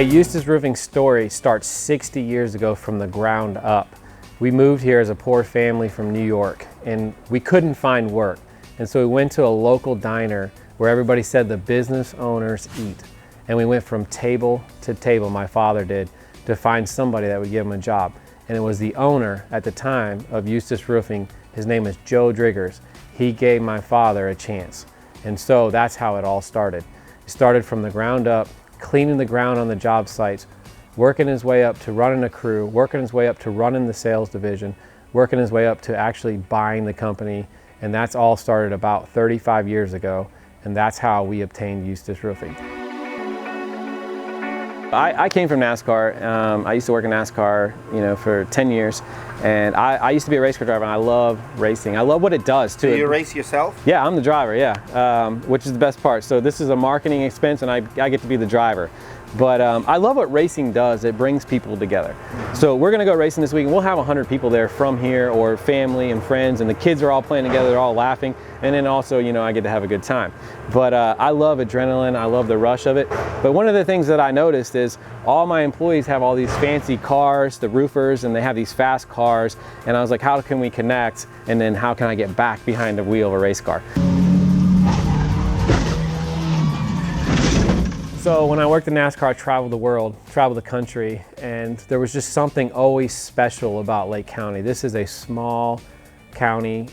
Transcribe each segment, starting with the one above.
Hey, Eustis Roofing's story starts 60 years ago from the ground up. We moved here as a poor family from New York and we couldn't find work. And so we went to a local diner where everybody said the business owners eat. And we went from table to table, my father did, to find somebody that would give him a job. And it was the owner at the time of Eustis Roofing. His name is Joe Driggers. He gave my father a chance. And so that's how it all started. It started from the ground up, cleaning the ground on the job sites, working his way up to running a crew, working his way up to running the sales division, working his way up to actually buying the company. And that's all started about 35 years ago. And that's how we obtained Eustis Roofing. I came from NASCAR. I used to work in NASCAR, for 10 years. And I used to be a race car driver, and I love racing. I love what it does too. Do you race yourself? Yeah, I'm the driver, yeah, which is the best part. So this is a marketing expense, and I get to be the driver. But I love what racing does. It brings people together. So we're gonna go racing this week, and we'll have 100 people there from here, or family and friends, and the kids are all playing together, they're all laughing, and then also, I get to have a good time. But I love adrenaline, I love the rush of it. But one of the things that I noticed is all my employees have all these fancy cars, the roofers, and they have these fast cars, and I was like, how can we connect, and then how can I get back behind the wheel of a race car? So when I worked in NASCAR, I traveled the world, traveled the country, and there was just something always special about Lake County. This is a small county.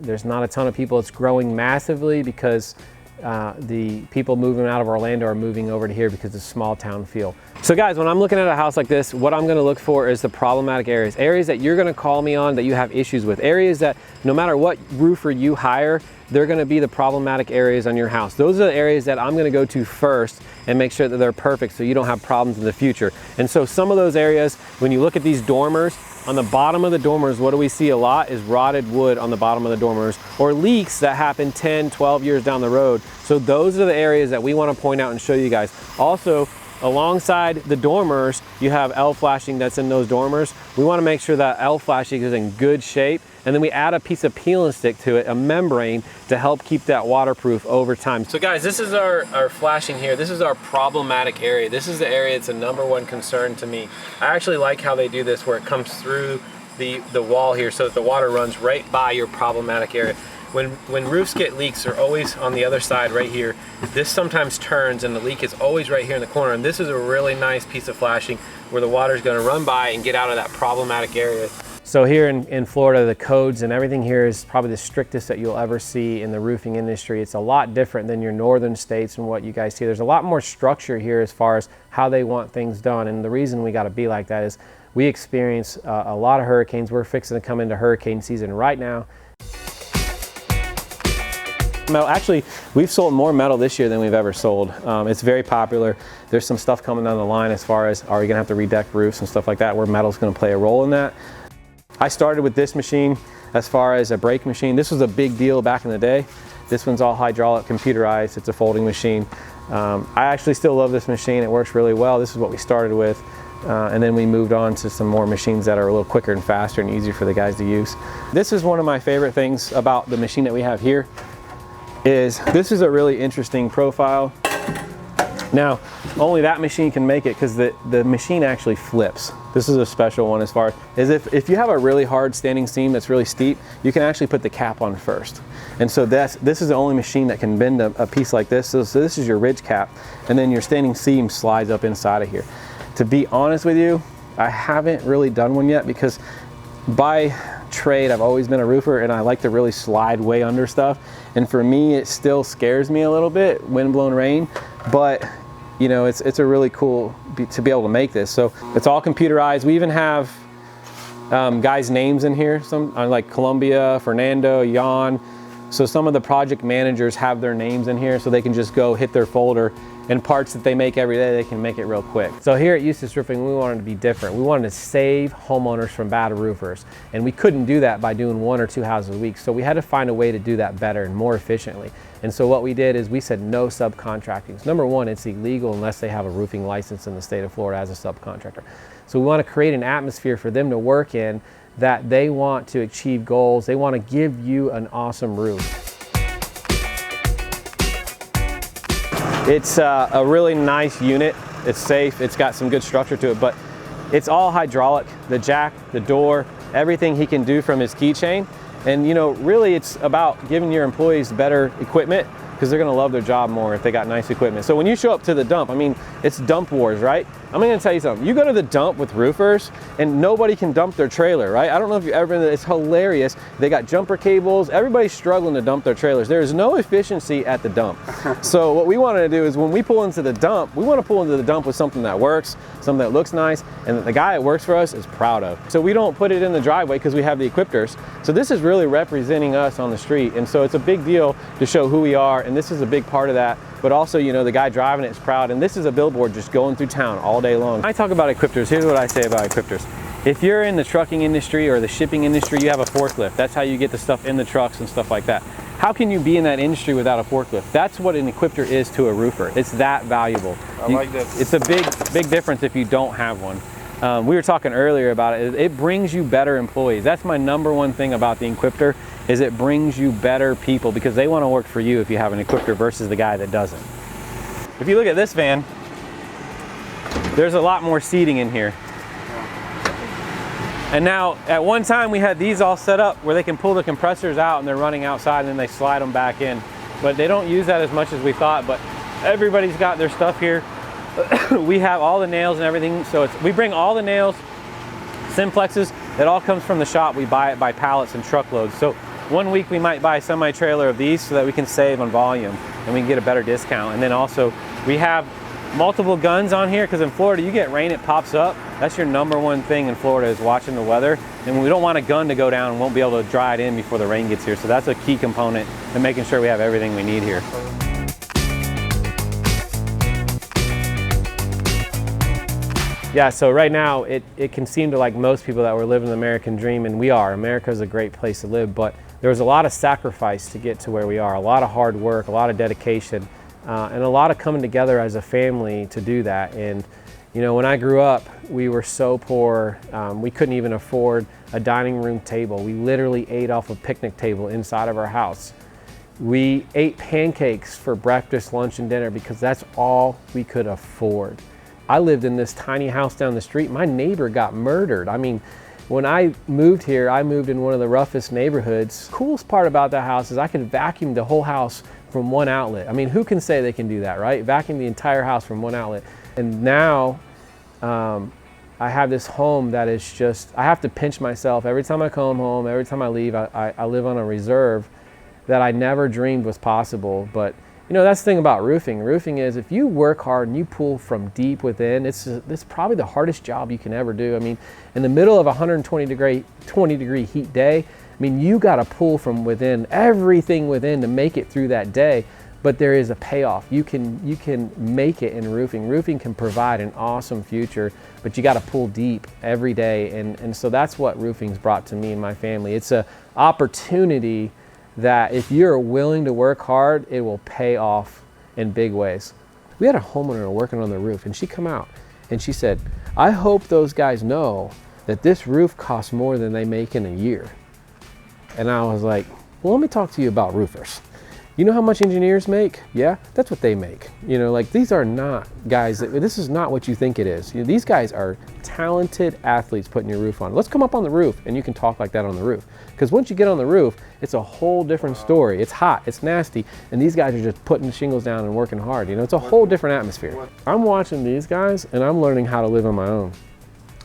There's not a ton of people. It's growing massively because the people moving out of Orlando are moving over to here because it's a small town feel. So guys, when I'm looking at a house like this, what I'm gonna look for is the problematic areas. Areas that you're gonna call me on that you have issues with. Areas that no matter what roofer you hire, they're gonna be the problematic areas on your house. Those are the areas that I'm gonna go to first and make sure that they're perfect so you don't have problems in the future. And so some of those areas, when you look at these dormers, on the bottom of the dormers, what do we see a lot is rotted wood on the bottom of the dormers, or leaks that happen 10, 12 years down the road. So those are the areas that we want to point out and show you guys. Also, alongside the dormers, you have L flashing that's in those dormers. We want to make sure that L flashing is in good shape, and then we add a piece of peel and stick to it, a membrane, to help keep that waterproof over time. So guys, this is our flashing here. This is our problematic area. This is the area that's a #1 concern to me. I actually like how they do this, where it comes through the wall here so that the water runs right by your problematic area. When roofs get leaks, they're always on the other side right here. This sometimes turns and the leak is always right here in the corner, and this is a really nice piece of flashing where the water is going to run by and get out of that problematic area. So here in Florida, the codes and everything here is probably the strictest that you'll ever see in the roofing industry. It's a lot different than your northern states and what you guys see. There's a lot more structure here as far as how they want things done, and the reason we got to be like that is we experience a lot of hurricanes. We're fixing to come into hurricane season right now. Metal. Actually, we've sold more metal this year than we've ever sold. It's very popular. There's some stuff coming down the line as far as, are we gonna have to redeck roofs and stuff like that, where metal's gonna play a role in that. I started with this machine as far as a brake machine. This was a big deal back in the day. This one's all hydraulic, computerized. It's a folding machine. I actually still love this machine. It works really well. This is what we started with. And then we moved on to some more machines that are a little quicker and faster and easier for the guys to use. This is one of my favorite things about the machine that we have here. This is a really interesting profile. Now, only that machine can make it because the machine actually flips. This is a special one as far as if you have a really hard standing seam that's really steep, you can actually put the cap on first. And so this is the only machine that can bend a piece like this. So this is your ridge cap, and then your standing seam slides up inside of here. To be honest with you, I haven't really done one yet because by trade, I've always been a roofer and I like to really slide way under stuff. And for me, it still scares me a little bit, wind-blown rain, but it's a really cool to be able to make this. So it's all computerized. We even have guys' names in here, some like Columbia, Fernando, Jan. So some of the project managers have their names in here so they can just go hit their folder, and parts that they make every day, they can make it real quick. So here at Eustis Roofing, we wanted to be different. We wanted to save homeowners from bad roofers. And we couldn't do that by doing 1 or 2 houses a week. So we had to find a way to do that better and more efficiently. And so what we did is we said no subcontracting. So #1, it's illegal unless they have a roofing license in the state of Florida as a subcontractor. So we want to create an atmosphere for them to work in that they want to achieve goals. They want to give you an awesome roof. It's a really nice unit. it's safe, it's got some good structure to it, but it's all hydraulic. The jack, the door, everything he can do from his keychain. And you know, really it's about giving your employees better equipment, because they're gonna love their job more if they got nice equipment. So when you show up to the dump, I mean, it's dump wars, right? I'm gonna tell you something. You go to the dump with roofers and nobody can dump their trailer, right? I don't know if you've ever been there, it's hilarious. They got jumper cables, everybody's struggling to dump their trailers. There is no efficiency at the dump. So what we wanted to do is when we pull into the dump, we wanna pull into the dump with something that works, something that looks nice, and that the guy that works for us is proud of. So we don't put it in the driveway because we have the Equipters. So this is really representing us on the street. And so it's a big deal to show who we are, and this is a big part of that. But also, you know, the guy driving it is proud, and this is a billboard just going through town all day long. When I talk about Equipters, here's what I say about Equipters. If you're in the trucking industry or the shipping industry, you have a forklift. That's how you get the stuff in the trucks and stuff like that. How can you be in that industry without a forklift? That's what an Equipter is to a roofer. It's that valuable. I like that. It's a big difference if you don't have one. We were talking earlier about it. It brings you better employees. That's my #1 thing about the Equipter, is it brings you better people, because they want to work for you if you have an Equipter versus the guy that doesn't. If you look at this van, there's a lot more seating in here. And now, at one time we had these all set up where they can pull the compressors out and they're running outside and then they slide them back in. But they don't use that as much as we thought, but everybody's got their stuff here. We have all the nails and everything, so we bring all the nails, Simplexes, it all comes from the shop. We buy it by pallets and truckloads. So one week we might buy a semi-trailer of these so that we can save on volume and we can get a better discount. And then also we have multiple guns on here, because in Florida you get rain, it pops up. That's your #1 thing in Florida, is watching the weather. And we don't want a gun to go down and won't be able to dry it in before the rain gets here. So that's a key component in making sure we have everything we need here. Yeah, so right now it can seem to, like most people, that we're living the American dream, and we are. America is a great place to live, but there was a lot of sacrifice to get to where we are, a lot of hard work, a lot of dedication, and a lot of coming together as a family to do that. And you know, when I grew up, we were so poor, we couldn't even afford a dining room table. We literally ate off a picnic table inside of our house. We ate pancakes for breakfast, lunch, and dinner because that's all we could afford. I lived in this tiny house down the street. My neighbor got murdered. I mean, when I moved here, I moved in one of the roughest neighborhoods. Coolest part about that house is I could vacuum the whole house from one outlet. I mean, who can say they can do that, right? Vacuum the entire house from one outlet. And now I have this home that is just, I have to pinch myself every time I come home, every time I leave. I live on a reserve that I never dreamed was possible. But you know, that's the thing about roofing. Roofing is, if you work hard and you pull from deep within, it's probably the hardest job you can ever do. I mean, in the middle of a 20 degree heat day, I mean, you got to pull from within, everything within, to make it through that day. But there is a payoff. You can make it in roofing. Roofing can provide an awesome future, but you got to pull deep every day. And so that's what roofing's brought to me and my family. It's an opportunity that if you're willing to work hard, it will pay off in big ways. We had a homeowner working on the roof, and she come out and she said, I hope those guys know that this roof costs more than they make in a year. And I was like, well, let me talk to you about roofers. You know how much engineers make? Yeah, that's what they make. You know, like, these are not guys, this is not what you think it is. You know, these guys are talented athletes putting your roof on. Let's come up on the roof and you can talk like that on the roof. Because once you get on the roof, it's a whole different story. It's hot, it's nasty, and these guys are just putting the shingles down and working hard. You know, it's a whole different atmosphere. I'm watching these guys and I'm learning how to live on my own.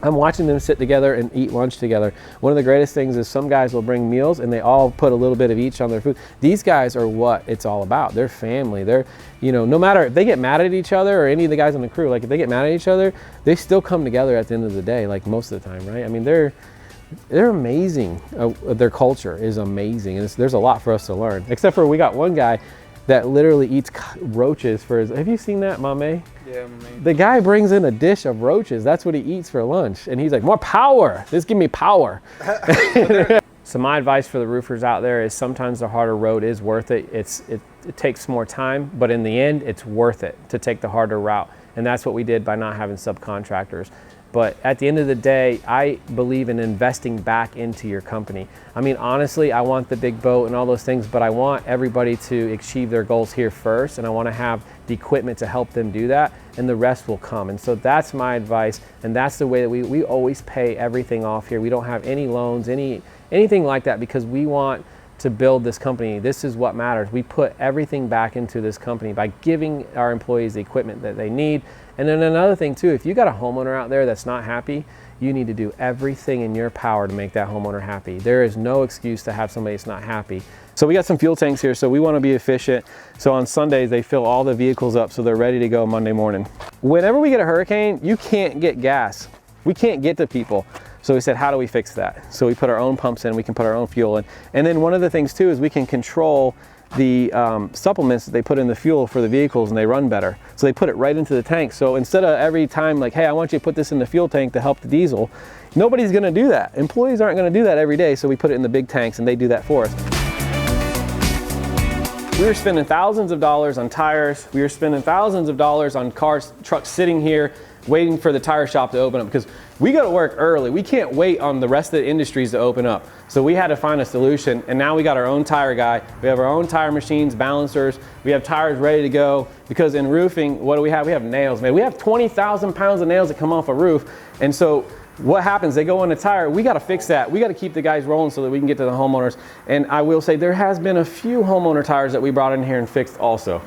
I'm watching them sit together and eat lunch together. One of the greatest things is some guys will bring meals and they all put a little bit of each on their food. These guys are what it's all about. They're family. They're, you know, no matter if they get mad at each other, or any of the guys on the crew, like if they get mad at each other, they still come together at the end of the day, like most of the time, right? I mean, they're amazing. Their culture is amazing. And there's a lot for us to learn, except for we got one guy that literally eats roaches for his, have you seen that, Mame? Yeah, Mame. The guy brings in a dish of roaches. That's what he eats for lunch. And he's like, more power. Just give me power. So my advice for the roofers out there is sometimes the harder road is worth it. It takes more time, but in the end, it's worth it to take the harder route. And that's what we did by not having subcontractors. But at the end of the day, I believe in investing back into your company. I mean, honestly, I want the big boat and all those things, but I want everybody to achieve their goals here first, and I want to have the equipment to help them do that, and the rest will come. And so that's my advice, and that's the way that we always pay everything off here. We don't have any loans, anything like that, because we want to build this company. This is what matters. We put everything back into this company by giving our employees the equipment that they need. And then another thing too, if you got a homeowner out there that's not happy, you need to do everything in your power to make that homeowner happy. There is no excuse to have somebody that's not happy. So we got some fuel tanks here, so we want to be efficient. So on Sundays, they fill all the vehicles up so they're ready to go Monday morning. Whenever we get a hurricane, you can't get gas. We can't get to people. So we said, how do we fix that? So we put our own pumps in, we can put our own fuel in. And then one of the things too is we can control the supplements that they put in the fuel for the vehicles, and they run better. So they put it right into the tank. So instead of every time like, hey, I want you to put this in the fuel tank to help the diesel, nobody's gonna do that. Employees aren't gonna do that every day, so we put it in the big tanks and they do that for us. We were spending thousands of dollars on tires. We were spending thousands of dollars on cars, trucks sitting here waiting for the tire shop to open up, because we go to work early. We can't wait on the rest of the industries to open up. So we had to find a solution, and now we got our own tire guy. We have our own tire machines, balancers. We have tires ready to go, because in roofing, what do we have? We have nails, man. We have 20,000 pounds of nails that come off a roof. And so what happens? They go on a tire. We got to fix that. We got to keep the guys rolling so that we can get to the homeowners. And I will say there has been a few homeowner tires that we brought in here and fixed also.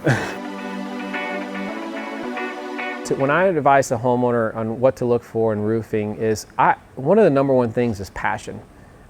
When I advise a homeowner on what to look for in roofing is, one of the number one things is passion.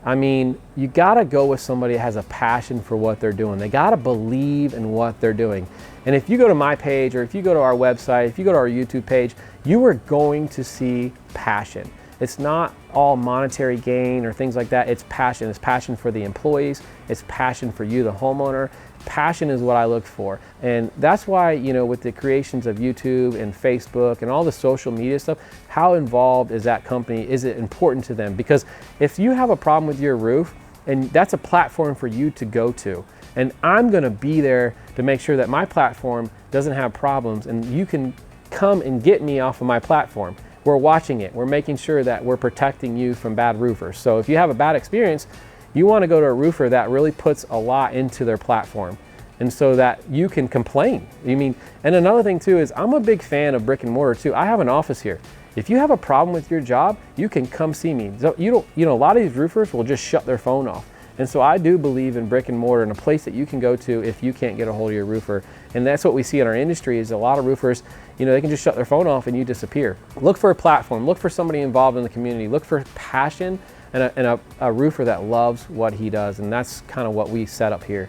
I mean, you gotta go with somebody that has a passion for what they're doing. They gotta believe in what they're doing. And if you go to my page, or if you go to our website, if you go to our YouTube page, you are going to see passion. It's not all monetary gain or things like that. It's passion. It's passion for the employees. It's passion for you, the homeowner. Passion is what I look for. And that's why, you know, with the creations of YouTube and Facebook and all the social media stuff, how involved is that company? Is it important to them? Because if you have a problem with your roof, and that's a platform for you to go to, and I'm gonna be there to make sure that my platform doesn't have problems, and you can come and get me off of my platform. We're watching it. We're making sure that we're protecting you from bad roofers. So if you have a bad experience, you want to go to a roofer that really puts a lot into their platform, and so that you can complain. And another thing too is, I'm a big fan of brick and mortar too. I have an office here. If you have a problem with your job, you can come see me. So a lot of these roofers will just shut their phone off. And so I do believe in brick and mortar, and a place that you can go to if you can't get a hold of your roofer. And that's what we see in our industry, is a lot of roofers, they can just shut their phone off and you disappear. Look for a platform, look for somebody involved in the community, look for passion, and a roofer that loves what he does. And that's kind of what we set up here.